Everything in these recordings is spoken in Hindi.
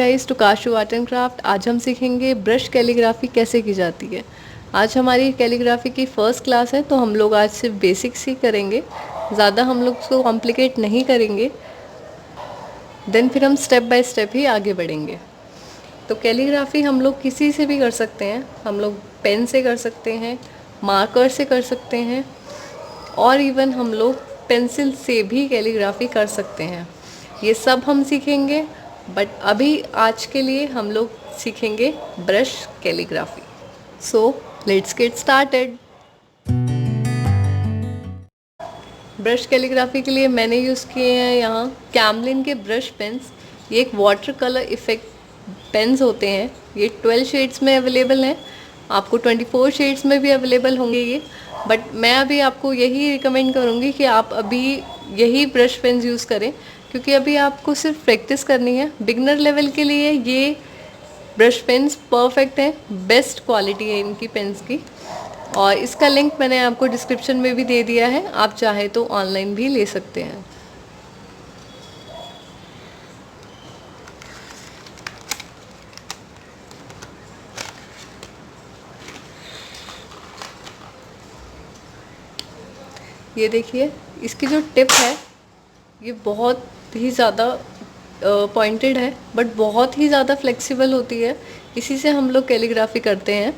Guys to Kashu art and craft. आज हम सीखेंगे ब्रश कैलीग्राफी कैसे की जाती है। आज हमारी कैलीग्राफी की फ़र्स्ट क्लास है, तो हम लोग आज सिर्फ बेसिक्स ही करेंगे, ज़्यादा हम लोग उसको कॉम्प्लिकेट नहीं करेंगे। देन फिर हम स्टेप बाय स्टेप ही आगे बढ़ेंगे। तो कैलीग्राफी हम लोग किसी से भी कर सकते हैं। हम लोग पेन से कर सकते हैं, मार्कर से कर सकते हैं, और इवन हम लोग पेंसिल से भी कैलीग्राफी कर सकते हैं। ये सब हम सीखेंगे, बट अभी आज के लिए हम लोग सीखेंगे brush calligraphy. So let's get started. Brush calligraphy के लिए मैंने यूज़ किए हैं यहाँ कैमलिन के ब्रश पेन्स। ये एक वाटर कलर इफ़ेक्ट पेन्स होते हैं। ये 12 शेड्स में अवेलेबल हैं, आपको 24 शेड्स में भी अवेलेबल होंगे ये। बट मैं अभी आपको यही रिकमेंड करूँगी कि आप अभी यही ब्रश पेन्स यूज़ करें, क्योंकि अभी आपको सिर्फ प्रैक्टिस करनी है। बिगनर लेवल के लिए ये ब्रश पेन्स परफेक्ट हैं, बेस्ट क्वालिटी है इनकी पेन्स की। और इसका लिंक मैंने आपको डिस्क्रिप्शन में भी दे दिया है, आप चाहे तो ऑनलाइन भी ले सकते हैं। ये देखिए, इसकी जो टिप है ये बहुत ही ज़्यादा पॉइंटेड है, बट बहुत ही ज़्यादा फ्लेक्सिबल होती है। इसी से हम लोग कैलीग्राफी करते हैं।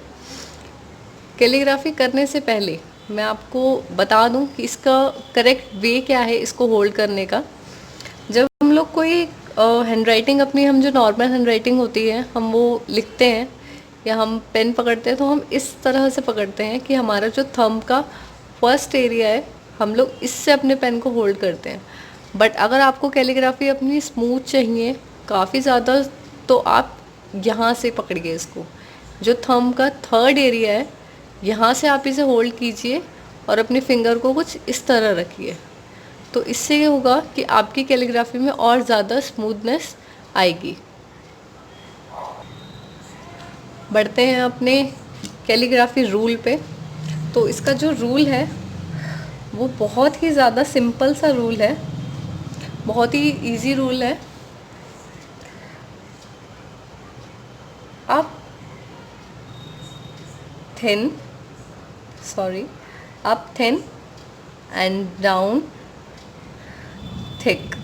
कैलीग्राफी करने से पहले मैं आपको बता दूं कि इसका करेक्ट वे क्या है इसको होल्ड करने का। जब हम लोग कोई हैंडराइटिंग अपनी, हम जो नॉर्मल हैंडराइटिंग होती है, हम वो लिखते हैं या हम पेन पकड़ते हैं, तो हम इस तरह से पकड़ते हैं कि हमारा जो थंब का फर्स्ट एरिया है, हम लोग इससे अपने पेन को होल्ड करते हैं। बट अगर आपको कैलीग्राफी अपनी स्मूथ चाहिए काफ़ी ज़्यादा, तो आप यहाँ से पकड़िए इसको। जो थंब का थर्ड एरिया है, यहाँ से आप इसे होल्ड कीजिए और अपने फिंगर को कुछ इस तरह रखिए। तो इससे ये होगा कि आपकी कैलीग्राफी में और ज़्यादा स्मूथनेस आएगी। बढ़ते हैं अपने कैलीग्राफी रूल पे। तो इसका जो रूल है वो बहुत ही ज़्यादा सिंपल सा रूल है, बहुत ही इजी रूल है। आप थिन एंड डाउन थिक।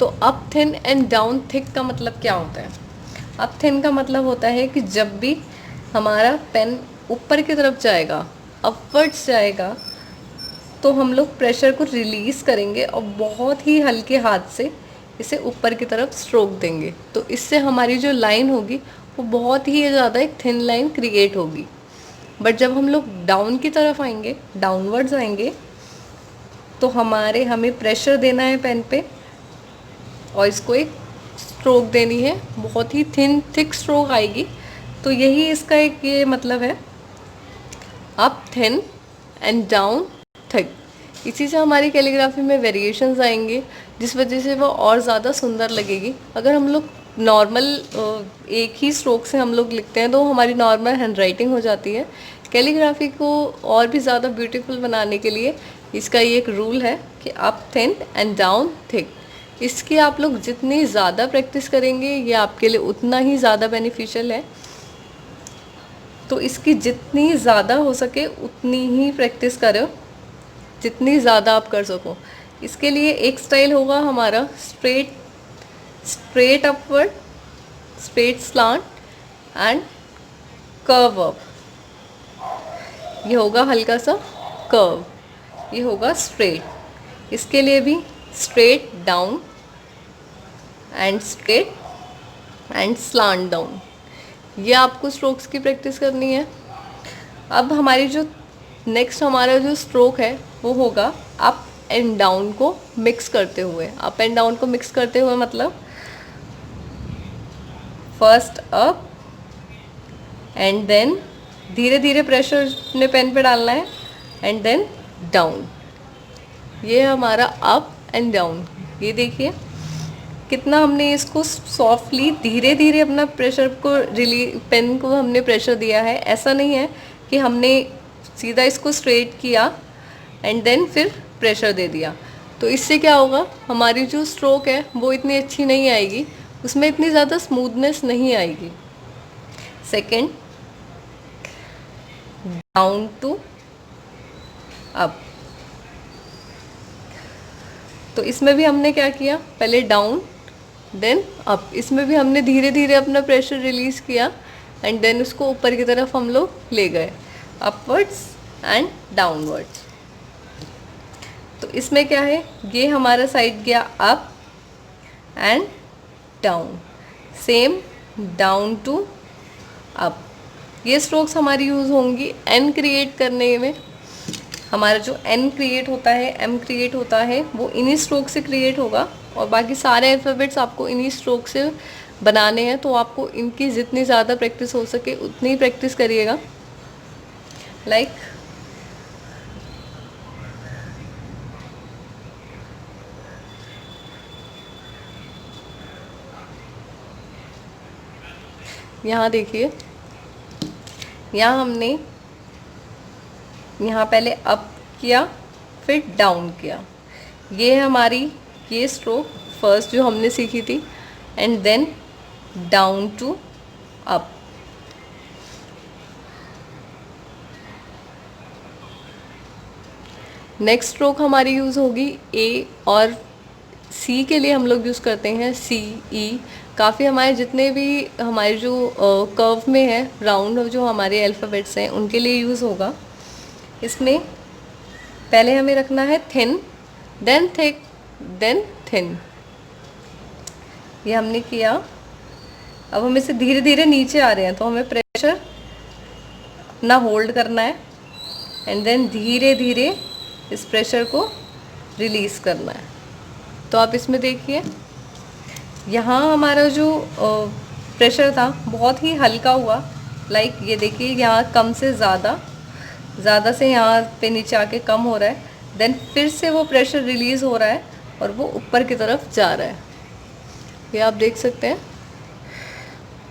तो up thin and down thick का मतलब क्या होता है? अप थिन का मतलब होता है कि जब भी हमारा पेन ऊपर की तरफ जाएगा, अपवर्ड्स जाएगा, तो हम लोग प्रेशर को रिलीज़ करेंगे और बहुत ही हल्के हाथ से इसे ऊपर की तरफ स्ट्रोक देंगे। तो इससे हमारी जो लाइन होगी वो बहुत ही ज़्यादा एक थिन लाइन क्रिएट होगी। बट जब हम लोग डाउन की तरफ आएंगे, डाउनवर्ड्स आएंगे, तो हमें प्रेशर देना है पेन पे और इसको एक स्ट्रोक देनी है, बहुत ही थिक स्ट्रोक आएगी। तो यही इसका एक ये मतलब है, up thin and down thick. इसी से हमारी कैलीग्राफी में वेरिएशंस आएंगे, जिस वजह से वो और ज़्यादा सुंदर लगेगी। अगर हम लोग नॉर्मल एक ही स्ट्रोक से हम लोग लिखते हैं तो हमारी नॉर्मल हैंडराइटिंग हो जाती है। कैलीग्राफी को और भी ज़्यादा ब्यूटीफुल बनाने के लिए इसका ये एक रूल है कि up thin and down thick. इसकी आप लोग जितनी ज़्यादा प्रैक्टिस करेंगे ये आपके लिए उतना ही ज़्यादा बेनिफिशियल है। तो इसकी जितनी ज़्यादा हो सके उतनी ही प्रैक्टिस करो, जितनी ज़्यादा आप कर सको। इसके लिए एक स्टाइल होगा हमारा straight upward, straight slant and curve up. ये होगा हल्का सा कर्व, ये होगा स्ट्रेट। इसके लिए भी straight down and straight and slant down. ये आपको स्ट्रोक्स की प्रैक्टिस करनी है। अब हमारी जो नेक्स्ट हमारा जो स्ट्रोक है वो होगा अप एंड डाउन को मिक्स करते हुए। अप एंड डाउन को मिक्स करते हुए मतलब फर्स्ट अप एंड देन धीरे धीरे प्रेशर अपने पेन पे डालना है एंड देन डाउन। ये हमारा अप एंड डाउन। ये देखिए कितना हमने इसको सॉफ्टली धीरे धीरे अपना प्रेशर को पेन को हमने प्रेशर दिया है। ऐसा नहीं है कि हमने सीधा इसको स्ट्रेट किया एंड देन फिर प्रेशर दे दिया। तो इससे क्या होगा, हमारी जो स्ट्रोक है वो इतनी अच्छी नहीं आएगी, उसमें इतनी ज़्यादा स्मूथनेस नहीं आएगी। Second, down to up. तो इसमें भी हमने क्या किया, पहले डाउन देन अप, इसमें भी हमने धीरे धीरे अपना प्रेशर रिलीज़ किया एंड देन उसको ऊपर की तरफ हम लोग ले गए, अपवर्ड्स एंड डाउनवर्ड्स। तो इसमें क्या है, ये हमारा साइड गया up and down, same down to up. ये स्ट्रोक्स हमारी यूज़ होंगी एन क्रिएट करने में। हमारा जो एन क्रिएट होता है, एम क्रिएट होता है, वो इन्हीं स्ट्रोक से क्रिएट होगा और बाकी सारे अल्फ़ाबेट्स आपको इन्हीं स्ट्रोक से बनाने हैं। तो आपको इनकी जितनी ज़्यादा प्रैक्टिस हो सके उतनी ही प्रैक्टिस करिएगा। लाइक यहाँ देखिए, यहाँ हमने यहाँ पहले अप किया फिर डाउन किया, ये है हमारी ये स्ट्रोक फर्स्ट जो हमने सीखी थी, and then down to up. Next stroke हमारी यूज़ होगी ए और सी के लिए हम लोग यूज़ करते हैं सी ई। काफ़ी हमारे जितने भी हमारे जो कर्व में है राउंड जो हमारे अल्फ़ाबेट्स हैं उनके लिए यूज़ होगा। इसमें पहले हमें रखना है thin, then thick, then thin. ये हमने किया। अब हम इसे धीरे धीरे नीचे आ रहे हैं तो हमें प्रेशर अपना होल्ड करना है एंड देन धीरे धीरे इस प्रेशर को रिलीज़ करना है। तो आप इसमें देखिए, यहाँ हमारा जो प्रेशर था बहुत ही हल्का हुआ। लाइक ये देखिए, यहाँ कम से ज़्यादा से यहाँ पे नीचे आके कम हो रहा है, देन फिर से वो प्रेशर रिलीज़ हो रहा है और वो ऊपर की तरफ जा रहा है, ये आप देख सकते हैं।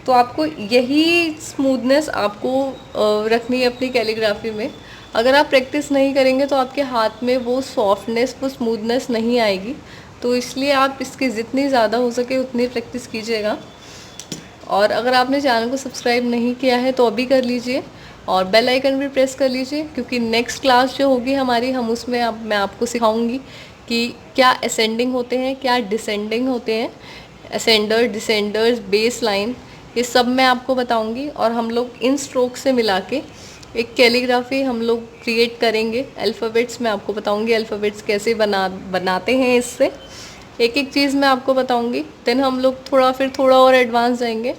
तो आपको यही स्मूथनेस आपको रखनी है अपनी कैलीग्राफी में। अगर आप प्रैक्टिस नहीं करेंगे तो आपके हाथ में वो सॉफ्टनेस, वो स्मूथनेस नहीं आएगी। तो इसलिए आप इसकी जितनी ज़्यादा हो सके उतनी प्रैक्टिस कीजिएगा। और अगर आपने चैनल को सब्सक्राइब नहीं किया है तो अभी कर लीजिए और बेल आइकन भी प्रेस कर लीजिए, क्योंकि नेक्स्ट क्लास जो होगी हमारी, हम उसमें मैं आपको सिखाऊंगी कि क्या असेंडिंग होते हैं, क्या डिसेंडिंग होते हैं, असेंडर, डिसेंडर्स, बेस लाइन, ये सब मैं आपको बताऊंगी। और हम लोग इन स्ट्रोक से मिला के एक कैलीग्राफी हम लोग क्रिएट करेंगे। अल्फ़ाबेट्स मैं आपको बताऊंगी, अल्फ़ाबेट्स कैसे बनाते हैं, इससे एक एक चीज़ मैं आपको बताऊंगी। देन हम लोग थोड़ा और एडवांस जाएंगे,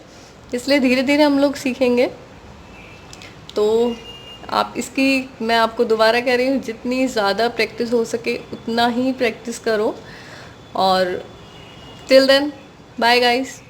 इसलिए धीरे धीरे हम लोग सीखेंगे। तो आप इसकी, मैं आपको दोबारा कह रही हूँ, जितनी ज़्यादा प्रैक्टिस हो सके उतना ही प्रैक्टिस करो। और टिल देन, बाय गाइस।